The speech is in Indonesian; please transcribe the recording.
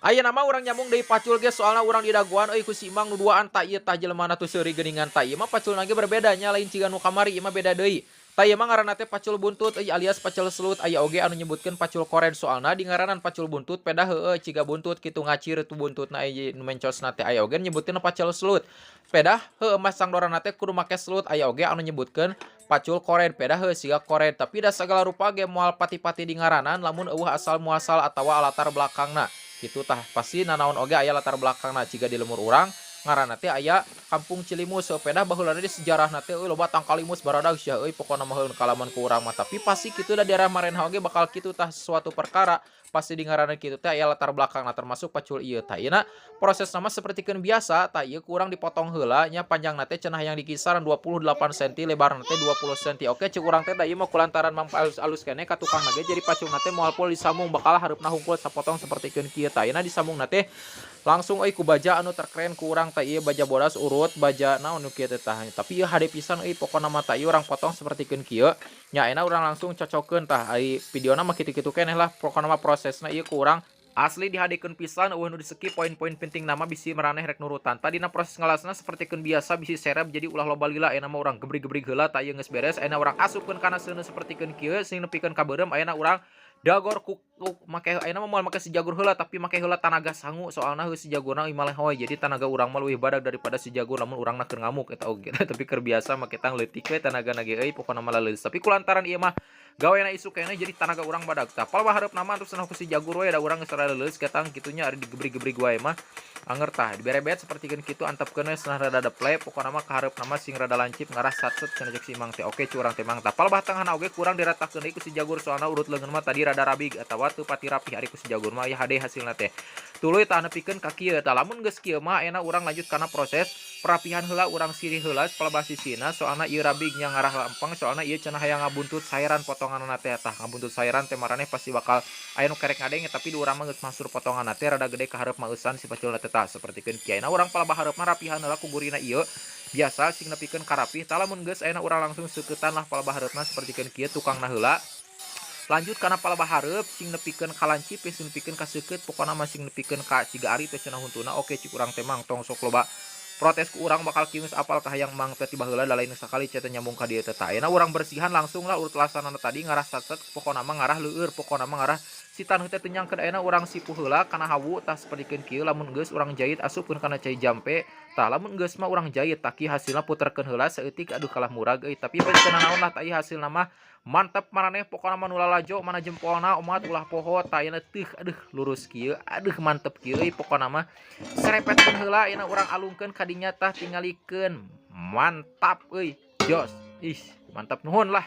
Ayeuna mah urang nyambung deui pacul ge soalna urang di dagoan euy ku si Imang nu duaan tah ieu tah jelemana tu seuri geuningan tah ieu mah paculna ge berbeda nya lain ciga nu kamari ieu mah beda deui. Tah ieu mah ngaranna teh pacul buntut euy alias pacul selut aya oge anu nyebutkeun pacul koren soalna di ngaranan pacul buntut peda heueuh ciga buntut kitu ngacir tu buntutna ieu nu mencosna teh aya oge nyebutkeun pacul selut. Peda heueuh masang dorana teh kudu make selut aya oge anu nyebutkeun pacul koren peda heueuh siga koren tapi da sagala rupa ge moal pati-pati di ngaranan lamun eueuh asal muasal atawa latar belakangna. Gitu tah pasti nanaon oge aya latar belakangna ciga di lemur urang ngaranna teh aya Kampung Cilimus sepeda baheulana di sejarahna teh euy loba tangkalimus baradag sia euy pokona mah heun kalaman ku urang mah tapi pasti kitu da daerah marenha oge bakal kitu tah suatu perkara pasti di ngaranna kitu teh aya latar belakangna termasuk pacul ieu tah ayeuna proses nama sapertikeun biasa tah ieu ku urang dipotong heula nya panjangna teh cenah yang di kisaran 28 cm lebarna teh 20 cm oke cek urang teh da ieu mah kulantaran mangpa alus-alus keneh ka tukang ge jadi paculna teh moal pul disambung bakal hareupna hungkul sapotong sapertikeun kieu tah ayeuna disambungna teh langsung euy ku baja anu terkeren ku urang teh ieu baja bodas urut baja naon nu kieu teh tah tapi ieu hade pisan euy pokona mah tah ieu urang potong sapertikeun kieu nya ayeuna urang langsung cocokkeun tah ai videona mah kitu-kitu keneh lah pokona mah prosesna ieu ku urang asli dihadekeun pisan eueuh nu diseki poin-poin penting nama bisi maraneh rek nurutan tadi dina proses ngalasna sapertikeun biasa bisi serep jadi ulah loba lila ayeuna mah urang gebrig-gebrig heula tah ieu geus beres ayeuna urang asupkeun kana seuneu sapertikeun kieu sing nepikeun ka beureum ayeuna urang dagor ku make ayeuna mah moal make si jagur heula tapi make heula tanaga sangu soalna heuh si jagurna ieu malehoy jadi tanaga urang mah leuwih badag daripada si jagur lamun urangna keur ngamuk eta oge tapi keur biasa make tang leutik we tanagana ge euy pokona mah leuleus tapi kulantaran ieu mah gaweana isuk keneh jadi tanaga urang badag tah pal bahareup nama terus cenah ku si jagur we da urang geus rada leuleus ketang kitunya ari digebrig-gebrig wae mah anger tah diberebet sapertikeun kitu antepkeun we cenah rada deple pokona mah kahareup nama sing rada lancip ngarah satset cenah cek si Imang teh oke curang teh Mang tah pal bah tengahna oge kurang diratakeun deui ku si jagur soalna urut leungeun mah tadi rada rabig atawa teu pati rapih ari ku si jagur mah ya hade hasilna teh tuluy tah nepikeun ka kieu tah lamun geus kieu mah ayeuna urang lanjut kana proses perapihan heula urang sirih heula pal sisina soalna ieu rabig nya ngarah lempeng soalna ieu cenah hayang ngabuntut saeran potonganna teh tah ngabuntut saeran teh maraneh pasti bakal aya nu kerek ngadeng tapi di urang mah geus masur potonganna teh rada gede ka hareup mah eusan si paculna teh tah sapertikeun kieu ayeuna urang pal bahareup mah rapihan heula ku gurina ieu biasa sing nepikeun ka rapih tah lamun geus ayeuna urang langsung seuketan lah pal bahareupna sapertikeun kieu tukangna heula lanjut karena pala bahareup sing nepikeun ka lancip sing nepikeun ka seukeut pokona mah sing nepikeun ka ciga ari teh cenah huntuna oke cik urang teh Mang tong sok loba protes ku urang bakal kieu apal ka hayang Mang teh tiba heula da lain sakali cenah nyambung ka dieu teh tah ayeuna urang bersihan langsung lah urut laksana tadi ngarah satset pokona mah ngarah leueur pokona mah ngarah si taneuh teh teu nyangkeun ayeuna urang sipu heula kana hawu tah sapertikeun kieu lamun geus urang jahit asupkeun kana cai jampe tah lamun geus mah urang jahit taki hasilna puterkeun heula saeutik aduh kalah murag euy tapi beus cenah naon lah tah ieu hasilna mah mantep maraneh pokona mah nu lalajo mana jempolna umat ulah poho tah ayeuna teuh aduh lurus kieu aduh mantep kieu euy pokona mah serepetkeun heula ayeuna urang alungkeun ka dinya tah tingalikeun mantap euy jos ih mantap nuhun lah.